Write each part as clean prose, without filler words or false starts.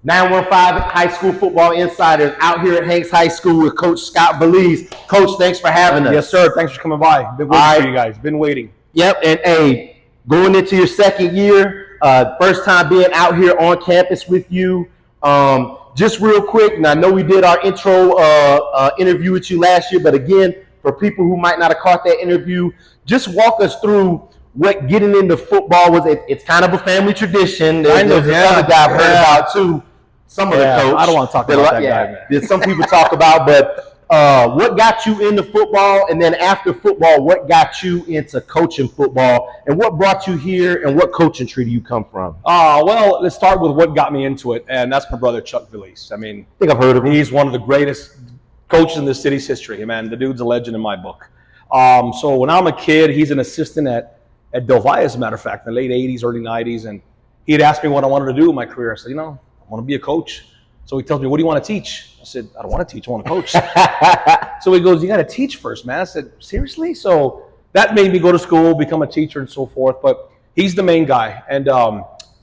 915 High School Football Insiders out here at Hanks High School with Coach Scott Veliz. Coach, thanks for having us. Yes, sir. Thanks for coming by. Been waiting for you guys. Been waiting. Yep, and hey, going into your second year, first time being out here on campus with you. Just real quick, and I know we did our intro interview with you last year, but again, for people who might not have caught that interview, just walk us through what getting into football was. It's kind of a family tradition. There's another guy I've heard about too. Some of the coach. I don't want to talk about that guy, man. That some people talk about, but what got you into football, and then after football, what got you into coaching football, and what brought you here, and what coaching tree do you come from? Well, let's start with what got me into it, and that's my brother, Chuck Veliz. I mean, I think I've heard of him. He's one of the greatest coaches in the city's history, man. The dude's a legend in my book. So when I'm a kid, he's an assistant at Del Valle, as a matter of fact, in the late 80s, early 90s, and he had asked me what I wanted to do in my career. I said, I want to be a coach. So he tells me, what do you want to teach? I said, I don't want to teach, I want to coach. So he goes, you got to teach first, man. I said, seriously? So that made me go to school, become a teacher and so forth. But he's the main guy. And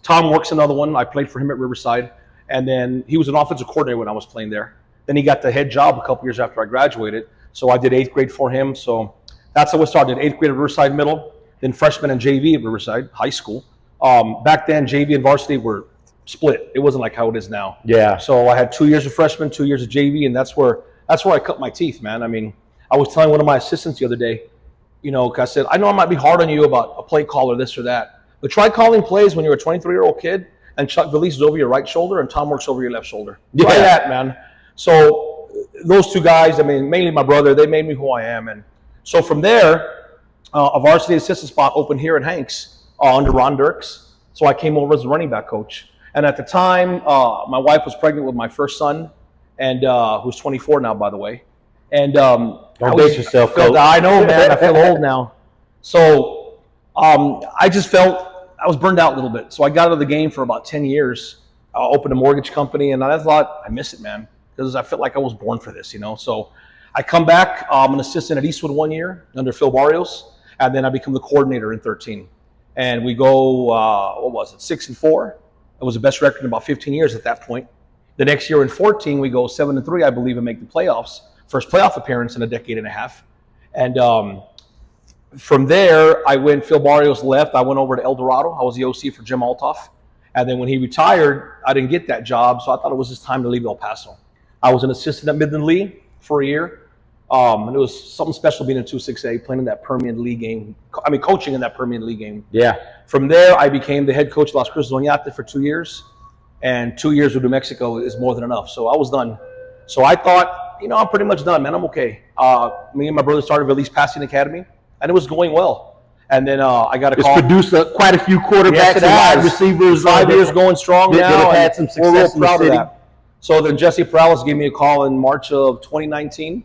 Tom Work's another one. I played for him at Riverside. And then he was an offensive coordinator when I was playing there. Then he got the head job a couple years after I graduated. So I did 8th grade for him. So that's how it started. 8th grade at Riverside Middle, then freshman and JV at Riverside High School. Back then, JV and varsity were split. It wasn't like how it is now. Yeah. So I had 2 years of freshman, 2 years of JV, and that's where I cut my teeth, man. I mean, I was telling one of my assistants the other day, I said, I know I might be hard on you about a play call or this or that, but try calling plays when you're a 23-year-old kid and Chuck Veliz is over your right shoulder and Tom Works over your left shoulder. Yeah. Try that, man. So those two guys, I mean, mainly my brother, they made me who I am. And so from there, a varsity assistant spot opened here at Hanks under Ron Dirks. So I came over as a running back coach. And at the time, my wife was pregnant with my first son, and who's 24 now, by the way. And don't date yourself, Coach. I know, man. I feel old now. So I just felt I was burned out a little bit. So I got out of the game for about 10 years. I opened a mortgage company, and I thought, I miss it, man, because I felt like I was born for this, So I come back. I'm an assistant at Eastwood 1 year under Phil Barrios, and then I become the coordinator in 13. And we go, 6-4. It was the best record in about 15 years at that point. The next year in 14, we go 7-3, I believe, and make the playoffs. First playoff appearance in a decade and a half. And from there, Phil Barrios left. I went over to El Dorado. I was the OC for Jim Altoff. And then when he retired, I didn't get that job, so I thought it was just time to leave El Paso. I was an assistant at Midland Lee for a year. And it was something special being in 2-6A, playing in that Permian League game. I mean, coaching in that Permian League game. Yeah. From there, I became the head coach of Las Cruces Oñate for 2 years. And 2 years with New Mexico is more than enough. So I was done. So I thought, I'm pretty much done, man. I'm okay. Me and my brother started Veliz Passing Academy, and it was going well. And then I got a call. It's produced quite a few quarterbacks and wide receivers. 5 years going strong now. Had some success in the city. So then Jesse Perales gave me a call in March of 2019.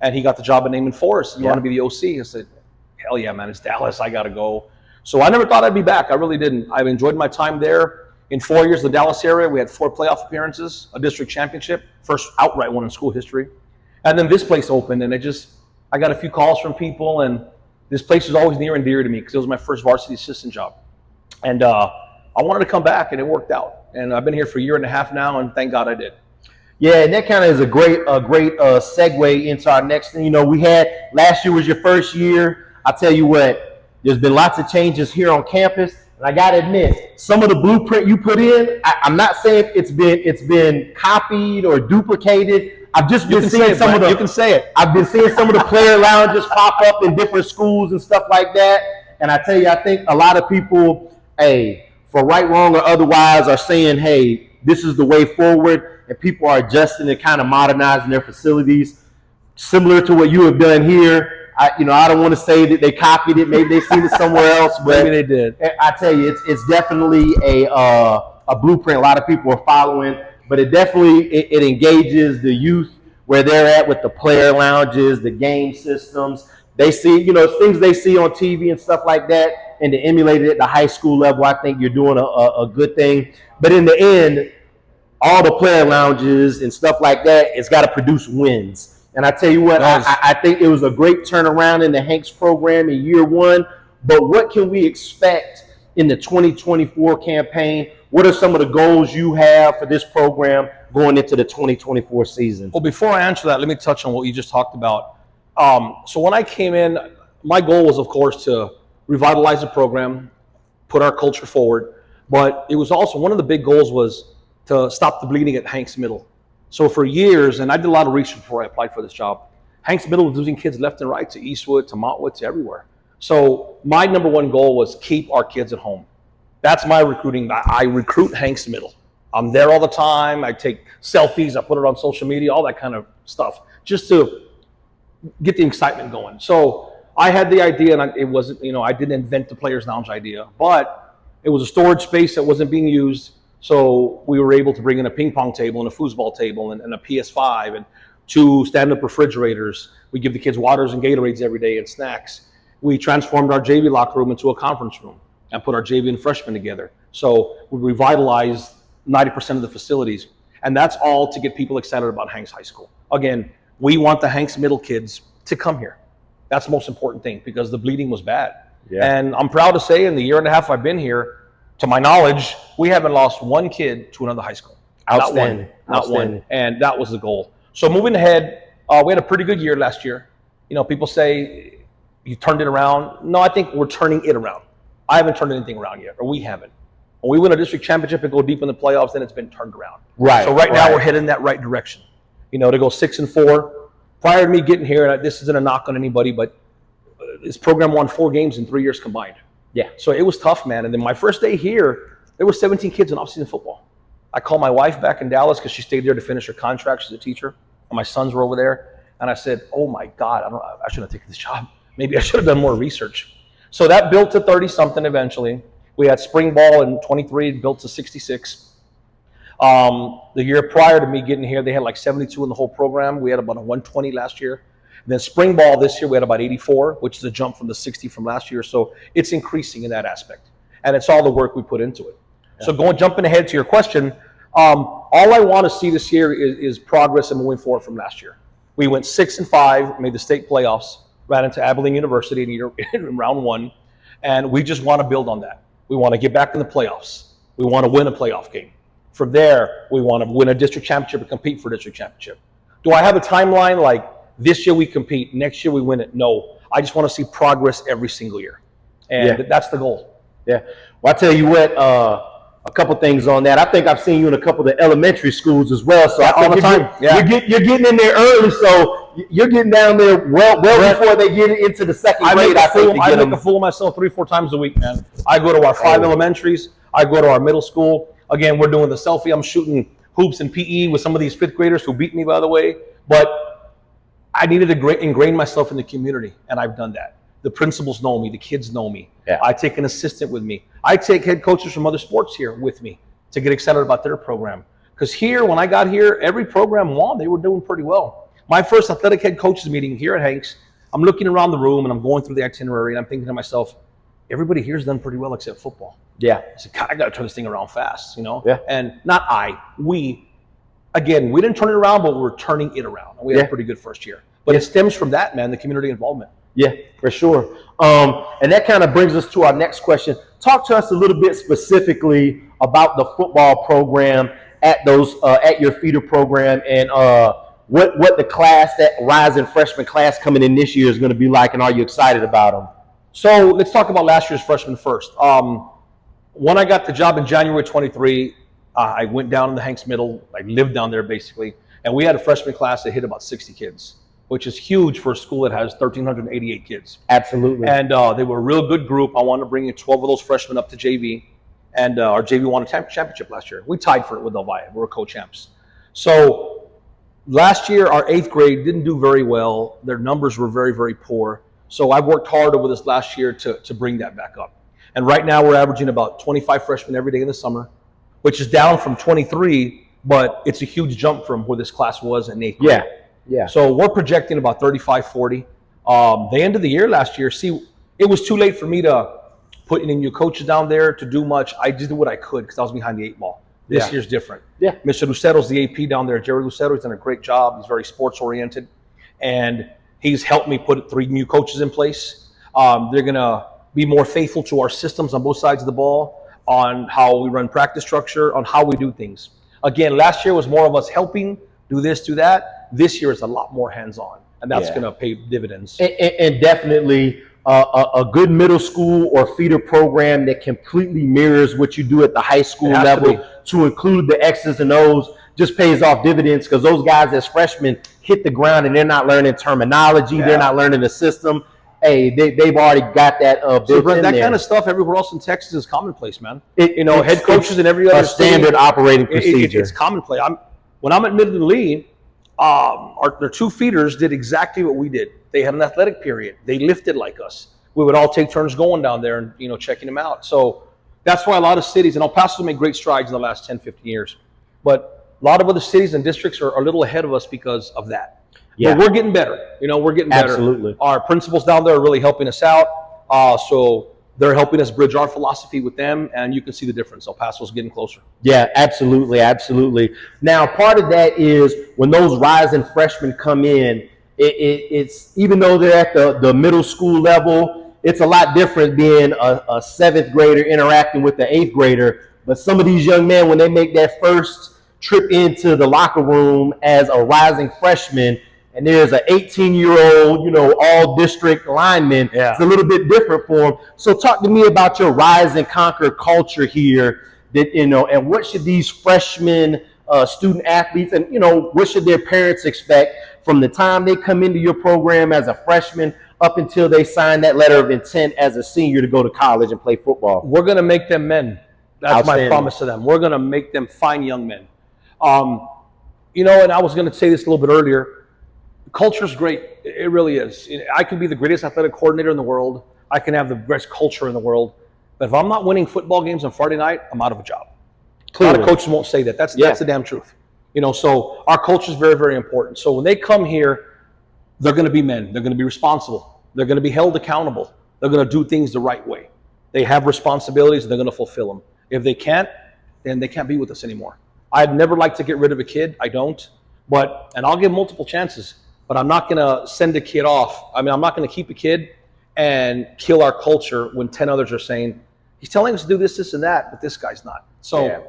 And he got the job at Naaman Forest. You want to be the OC? I said, hell yeah, man, it's Dallas. I got to go. So I never thought I'd be back. I really didn't. I've enjoyed my time there. In 4 years in the Dallas area, we had 4 playoff appearances, a district championship, first outright one in school history. And then this place opened, and I got a few calls from people, and this place was always near and dear to me because it was my first varsity assistant job. And I wanted to come back, and it worked out. And I've been here for a year and a half now, and thank God I did. Yeah, and that kind of is a great segue into our next thing. We had last year was your first year. I tell you what, there's been lots of changes here on campus, and I gotta admit, some of the blueprint you put in, I'm not saying it's been copied or duplicated. I've just been seeing some of the. You can say it. I've been seeing some of the player lounges pop up in different schools and stuff like that. And I tell you, I think a lot of people, for right, wrong, or otherwise, are saying, hey, this is the way forward. And people are adjusting and kind of modernizing their facilities, similar to what you have done here. I don't want to say that they copied it. Maybe they've seen it somewhere else, but maybe they did. I tell you, it's definitely a blueprint a lot of people are following. But it definitely it engages the youth where they're at with the player lounges, the game systems. They see, things they see on TV and stuff like that, and to emulate it at the high school level. I think you're doing a good thing. But in the end, all the player lounges and stuff like that, it's got to produce wins. And I tell you what, I think it was a great turnaround in the Hanks program in year one. But what can we expect in the 2024 campaign? What are some of the goals you have for this program going into the 2024 season? Well, before I answer that, let me touch on what you just talked about. So when I came in, my goal was, of course, to revitalize the program, put our culture forward. But it was also one of the big goals was to stop the bleeding at Hanks Middle. So for years, and I did a lot of research before I applied for this job, Hanks Middle was losing kids left and right to Eastwood, to Montwood, to everywhere. So my number one goal was keep our kids at home. That's my recruiting. I recruit Hanks Middle. I'm there all the time. I take selfies. I put it on social media, all that kind of stuff, just to get the excitement going. So I had the idea, and it wasn't, I didn't invent the Players Lounge idea, but it was a storage space that wasn't being used. So we were able to bring in a ping pong table and a foosball table and a PS5 and 2 stand-up refrigerators. We give the kids waters and Gatorades every day and snacks. We transformed our JV locker room into a conference room and put our JV and freshmen together. So we revitalized 90% of the facilities. And that's all to get people excited about Hanks High School. Again, we want the Hanks Middle kids to come here. That's the most important thing because the bleeding was bad. Yeah. And I'm proud to say in the year and a half I've been here, to my knowledge, we haven't lost one kid to another high school. Outstanding. Not one. And that was the goal. So moving ahead, we had a pretty good year last year. People say you turned it around. No, I think we're turning it around. I haven't turned anything around yet, or we haven't. When we win a district championship and go deep in the playoffs, then it's been turned around. Right. So right now we're heading in that right direction. To go 6-4. Prior to me getting here, and this isn't a knock on anybody, but this program won 4 games in 3 years combined. Yeah. So it was tough, man. And then my first day here, there were 17 kids in off-season football. I called my wife back in Dallas because she stayed there to finish her contract as a teacher, and my sons were over there. And I said, "Oh my God, I shouldn't have taken this job. Maybe I should have done more research." So that built to 30-something eventually. We had spring ball in 23, built to 66. The year prior to me getting here, they had like 72 in the whole program. We had about a 120 last year. And then spring ball this year, we had about 84, which is a jump from the 60 from last year. So it's increasing in that aspect. And it's all the work we put into it. Yeah. So jumping ahead to your question, all I want to see this year is progress and moving forward from last year. We went 6-5, made the state playoffs, ran into Abilene University in round 1, and we just want to build on that. We want to get back in the playoffs. We want to win a playoff game. From there, we want to win a district championship and compete for a district championship. Do I have a timeline like this year we compete, next year we win it? No. I just want to see progress every single year. And that's the goal. Yeah. Well, I tell you what, a couple things on that. I think I've seen you in a couple of the elementary schools as well. So all the time. You're getting in there early, so you're getting down there well before they get into the second grade. I make a fool of myself 3-4 times a week, man. I go to our 5 elementaries. I go to our middle school. Again, we're doing the selfie. I'm shooting hoops and PE with some of these 5th graders who beat me, by the way. But I needed to ingrain myself in the community, and I've done that. The principals know me. The kids know me. Yeah. I take an assistant with me. I take head coaches from other sports here with me to get excited about their program. Because here, when I got here, every program won. They were doing pretty well. My first athletic head coaches meeting here at Hanks, I'm looking around the room, and I'm going through the itinerary, and I'm thinking to myself, everybody here's done pretty well except football. Yeah. I said, God, I got to turn this thing around fast, Yeah. And we didn't turn it around, but we're turning it around. And we had a pretty good first year. But it stems from that, man, the community involvement. Yeah, for sure. And that kind of brings us to our next question. Talk to us a little bit specifically about the football program at your feeder program and what the class, that rising freshman class coming in this year is going to be like, and are you excited about them? So let's talk about last year's freshmen first. When I got the job in January 23, I went down in the Hanks Middle. I lived down there basically, and we had a freshman class that hit about 60 kids, which is huge for a school that has 1,388 kids. Absolutely. And they were a real good group. I wanted to bring in 12 of those freshmen up to JV, and our JV won a championship last year. We tied for it with Elvia. We were co-champs. So last year, our 8th grade didn't do very well. Their numbers were very, very poor. So I've worked hard over this last year to bring that back up. And right now, we're averaging about 25 freshmen every day in the summer, which is down from 23, but it's a huge jump from where this class was in 8th grade. Yeah. So we're projecting about 35, 40. The end of the year last year, it was too late for me to put any new coaches down there to do much. I did what I could because I was behind the 8 ball. This year's different. Yeah. Mr. Lucero's the AP down there. Jerry Lucero, he's done a great job. He's very sports oriented. And he's helped me put 3 new coaches in place. They're going to be more faithful to our systems on both sides of the ball, on how we run practice structure, on how we do things. Again, last year was more of us helping, do this, do that. This year is a lot more hands-on, and that's going to pay dividends. And definitely a good middle school or feeder program that completely mirrors what you do at the high school level to include the X's and O's just pays off dividends, because those guys as freshmen hit the ground and they're not learning terminology, they're not learning the system. Hey, they've already got that built in there. That kind of stuff everywhere else in Texas is commonplace, man. Head coaches in every other standard operating procedure. It's commonplace. When I'm at Midland Lee, their 2 feeders did exactly what we did. They had an athletic period. They lifted like us. We would all take turns going down there and checking them out. So that's why a lot of cities, and El Paso's made great strides in the last 10, 15 years. But a lot of other cities and districts are a little ahead of us because of that. Yeah. But we're getting better. We're getting better. Absolutely. Our principals down there are really helping us out. So they're helping us bridge our philosophy with them, and you can see the difference. El Paso's getting closer. Yeah, absolutely, absolutely. Now, part of that is when those rising freshmen come in, it's even though they're at the middle school level, it's a lot different being a 7th grader interacting with the 8th grader. But some of these young men, when they make that first trip into the locker room as a rising freshman, and there's an 18-year-old, all-district lineman, it's a little bit different for them. So talk to me about your rise and conquer culture here, and what should these freshmen student athletes, and what should their parents expect from the time they come into your program as a freshman up until they sign that letter of intent as a senior to go to college and play football? We're going to make them men. That's my promise to them. We're going to make them fine young men. And I was going to say this a little bit earlier. Culture's great. It really is. I could be the greatest athletic coordinator in the world. I can have the best culture in the world. But if I'm not winning football games on Friday night, I'm out of a job. Clearly. A lot of coaches won't say that. That's the damn truth. So our culture is very, very important. So when they come here, they're going to be men. They're going to be responsible. They're going to be held accountable. They're going to do things the right way. They have responsibilities, and they're going to fulfill them. If they can't, then they can't be with us anymore. I'd never like to get rid of a kid. I don't. And I'll give multiple chances. But I'm not going to send a kid off. I'm not going to keep a kid and kill our culture when 10 others are saying, he's telling us to do this, this, and that, but this guy's not. So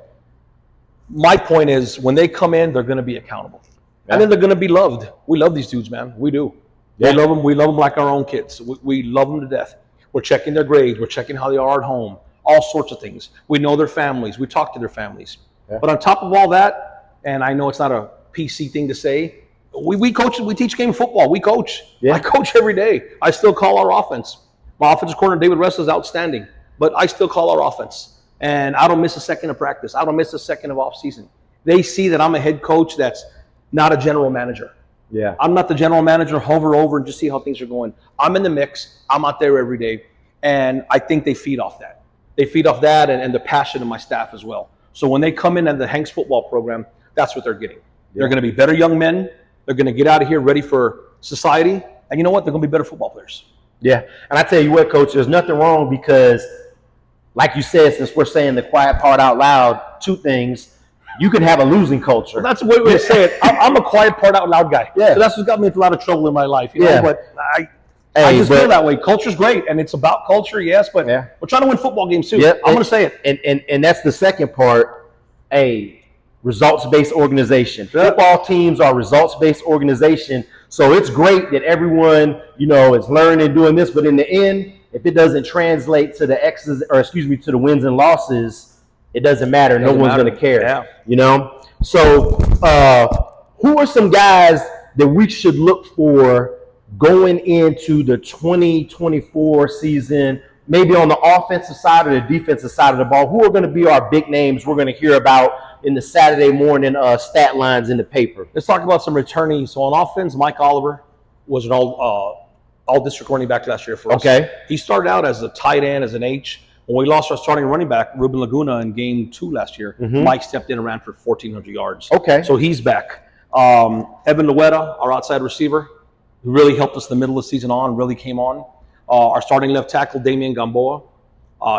my point is, when they come in, they're going to be accountable. And then they're going to be loved. We love these dudes, man. We do. We love them. We love them like our own kids. We love them to death. We're checking their grades. We're checking how they are at home. All sorts of things. We know their families. We talk to their families. Yeah. But on top of all that, and I know it's not a PC thing to say, we coach. We teach game football. We coach. Yeah. I coach every day. I still call our offense. My offensive coordinator, David Ressa, is outstanding. But I still call our offense. And I don't miss a second of practice. I don't miss a second of off season. They see that I'm a head coach that's not a general manager. Yeah. I'm not the general manager, hover over and just see how things are going. I'm in the mix. I'm out there every day. And I think they feed off that. They feed off that and the passion of my staff as well. So when they come in at the Hanks football program, that's what they're getting. They're going to be better young men. They're going to get out of here ready for society. And you know what? They're going to be better football players. Yeah. And I tell you what, Coach, there's nothing wrong because, like you said, since we're saying the quiet part out loud, 2 things. You can have a losing culture. Well, that's the way we say it. I'm a quiet part out loud guy. Yeah. So that's what's got me into a lot of trouble in my life. But I just feel that way. Culture's great, and it's about culture, yes, but we're trying to win football games too. I'm going to say it. And that's the second part, results-based organization. Football teams are results-based organization, so it's great that everyone, is learning and doing this, but in the end, if it doesn't translate to to the wins and losses, it doesn't matter. No one's going to care. Yeah. So who are some guys that we should look for going into the 2024 season, maybe on the offensive side or the defensive side of the ball? Who are going to be our big names we're going to hear about in the Saturday morning stat lines in the paper? Let's talk about some returnees. So on offense, Mike Oliver was an all-district running back last year for us. Okay. He started out as a tight end, as an H. When we lost our starting running back, Ruben Laguna, in game 2 last year, Mike stepped in and ran for 1,400 yards. Okay. So he's back. Evan Lueta, our outside receiver, who really helped us in the middle of the season really came on. Our starting left tackle, Damian Gamboa,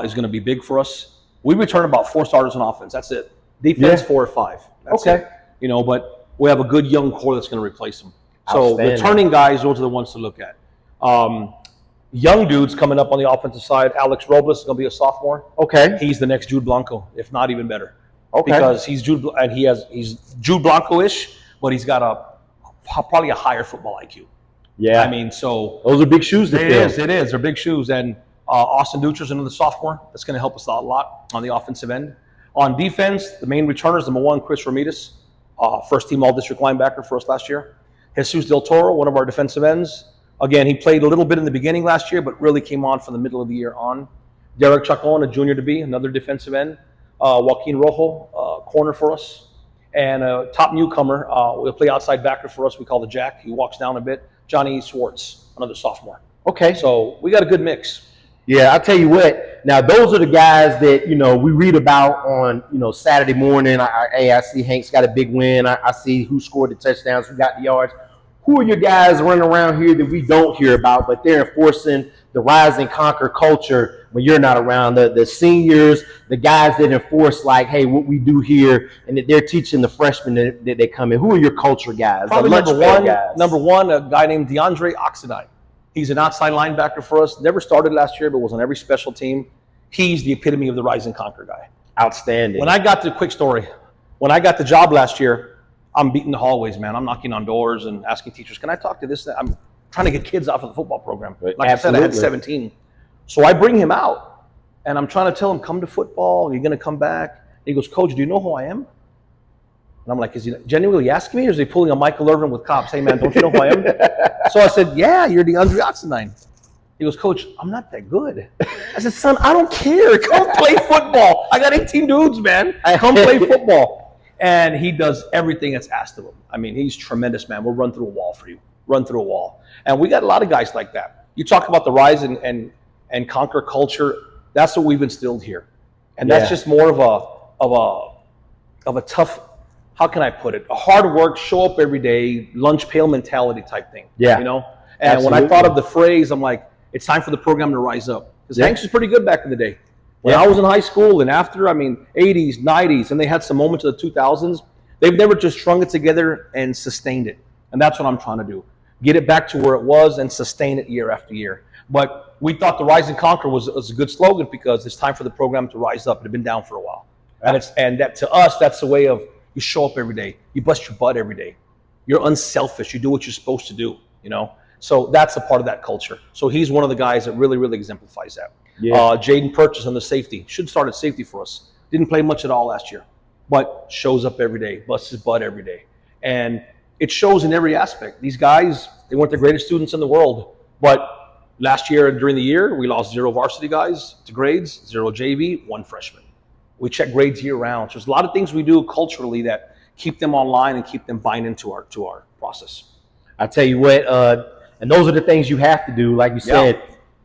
is going to be big for us. We return about 4 starters on offense. That's it. Defense, 4 or 5. That's it. But we have a good young core that's going to replace them. So returning guys, those are the ones to look at. young dudes coming up on the offensive side. Alex Robles is going to be a sophomore. Okay. He's the next Jude Blanco, if not even better. Okay. Because he's Jude Blanco-ish, but he's got probably a higher football IQ. Yeah. I mean, so those are big shoes to fill. It is. They're big shoes. And Austin Dutra's another sophomore. That's going to help us out a lot on the offensive end. On defense, the main returners, number one, Chris Ramirez, first team all-district linebacker for us last year. Jesus Del Toro, one of our defensive ends. Again, he played a little bit in the beginning last year, but really came on from the middle of the year on. Derek Chacon, a junior to be, another defensive end. Joaquin Rojo, corner for us. And a top newcomer, will play outside backer for us. We call the Jack. He walks down a bit. Johnny Swartz, another sophomore. Okay. So we got a good mix. Yeah, I'll tell you what. Now, those are the guys that, we read about on, Saturday morning. I see Hank's got a big win. I see who scored the touchdowns, who got the yards. Who are your guys running around here that we don't hear about, but they're enforcing the rise and conquer culture when you're not around? The seniors, the guys that enforce, like, hey, what we do here, and that they're teaching the freshmen that they come in. Who are your culture guys? Probably number one, a guy named DeAndre Oxidine. He's an outside linebacker for us. Never started last year, but was on every special team. He's the epitome of the rise and conquer guy. Outstanding. Quick story. When I got the job last year, I'm beating the hallways, man. I'm knocking on doors and asking teachers, can I talk to this? I'm trying to get kids off of the football program. Like Absolutely. I said, I had 17. So I bring him out, and I'm trying to tell him, come to football. You're going to come back. He goes, Coach, do you know who I am? And I'm like, is he genuinely asking me, or is he pulling a Michael Irvin with cops? Hey, man, don't you know who I am? So I said, yeah, you're DeAndre Oxidine. He goes, Coach, I'm not that good. I said, son, I don't care. Come play football. I got 18 dudes, man. Come play football. And he does everything that's asked of him. I mean, he's tremendous, man. We'll run through a wall for you. Run through a wall. And we got a lot of guys like that. You talk about the rise and conquer culture. That's what we've instilled here. And that's just more of a tough, how can I put it? A hard work, show up every day, lunch pail mentality type thing. Yeah. And Absolutely. when I thought of the phrase, I'm like, it's time for the program to rise up. Because Hanks was pretty good back in the day. When I was in high school and after, 80s, 90s, and they had some moments of the 2000s, they've never just strung it together and sustained it. And that's what I'm trying to do. Get it back to where it was and sustain it year after year. But we thought the Rise and Conquer was a good slogan because it's time for the program to rise up. It had been down for a while. And that to us, that's the way of you show up every day. You bust your butt every day. You're unselfish. You do what you're supposed to do, So that's a part of that culture. So he's one of the guys that really, really exemplifies that. Yeah. Jaden Purchase on the safety. Should start at safety for us. Didn't play much at all last year, but shows up every day, busts his butt every day. And it shows in every aspect. These guys, they weren't the greatest students in the world, but last year during the year, we lost 0 varsity guys to grades, 0 JV, 1 freshman. We check grades year round. So there's a lot of things we do culturally that keep them online and keep them buying into our process. I tell you what, and those are the things you have to do. Like you said,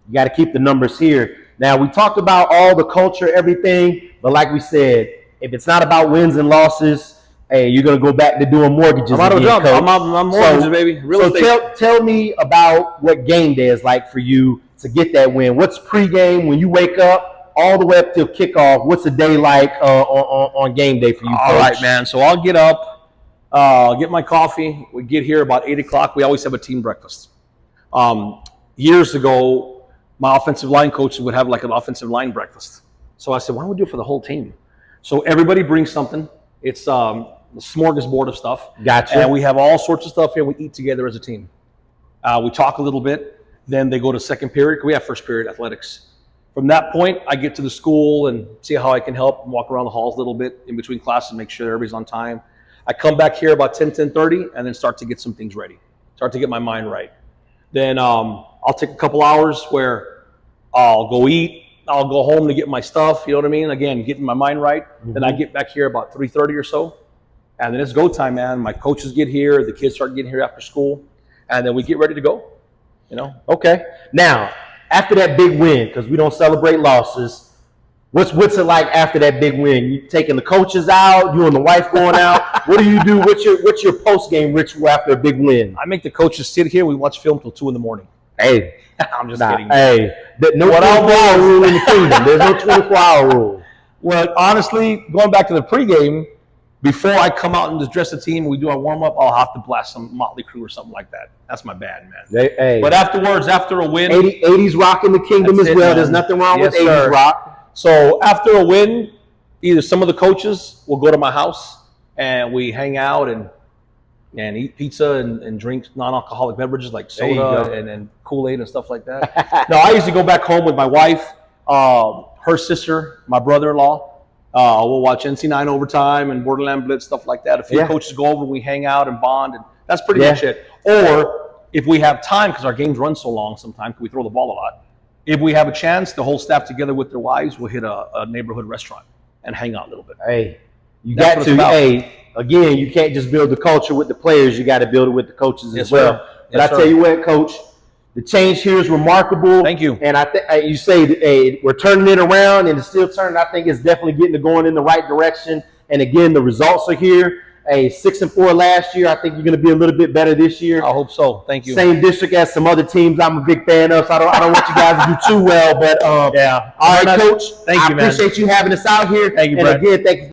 you got to keep the numbers here. Now, we talked about all the culture, everything, but like we said, if it's not about wins and losses, hey, you're going to go back to doing mortgages. I'm out of job. I'm mortgages, baby. Tell me about what game day is like for you to get that win. What's pregame when you wake up all the way up till kickoff? What's a day like on game day for you, Coach? All right, man. So I'll get up, get my coffee. We get here about 8 o'clock. We always have a team breakfast. Years ago, my offensive line coaches would have like an offensive line breakfast. So I said, why don't we do it for the whole team? So everybody brings something. It's a smorgasbord of stuff. Gotcha. And we have all sorts of stuff here. We eat together as a team. We talk a little bit. Then they go to second period. We have first period athletics. From that point, I get to the school and see how I can help and walk around the halls a little bit in between classes, make sure everybody's on time. I come back here about 10:30, and then start to get some things ready. Start to get my mind right. Then I'll take a couple hours where I'll go eat. I'll go home to get my stuff. You know what I mean? Again, getting my mind right. Mm-hmm. Then I get back here about 3:30 or so. And then it's go time, man. My coaches get here. The kids start getting here after school. And then we get ready to go. Okay. Now, after that big win, because we don't celebrate losses, what's it like after that big win? You taking the coaches out? You and the wife going out? What do you do? What's your post-game ritual after a big win? I make the coaches sit here. We watch film till 2 in the morning. Hey. I'm just kidding. Hey, no 24-hour rule in the kingdom. There's no 24-hour rule. Well, honestly, going back to the pregame, before I come out and just dress the team, we do our warm up. I'll have to blast some Motley Crue or something like that. That's my bad, man. Hey, but afterwards, after a win, 80s rock in the kingdom as well. Man. There's nothing wrong with 80s rock. So after a win, either some of the coaches will go to my house and we hang out and eat pizza and drink non-alcoholic beverages like soda and Kool-Aid and stuff like that. Now, I used to go back home with my wife, her sister, my brother-in-law. We'll watch NC9 Overtime and Borderland Blitz, stuff like that. A few coaches go over, we hang out and bond, and that's pretty much it. Or if we have time, because our games run so long sometimes, we throw the ball a lot. If we have a chance, the whole staff together with their wives will hit a neighborhood restaurant and hang out a little bit. Hey, you got to. Hey, again, you can't just build the culture with the players. You got to build it with the coaches as well. But I tell you what, Coach, the change here is remarkable. Thank you. And I think you say we're turning it around, and it's still turning. I think it's definitely going in the right direction. And again, the results are here. 6-4 last year. I think you're going to be a little bit better this year. I hope so. Thank you. Same district as some other teams I'm a big fan of. So I don't want you guys to do too well. But yeah. All right, Coach. Thank you, man. I appreciate you having us out here. Thank you, and Brad. Again, thank you.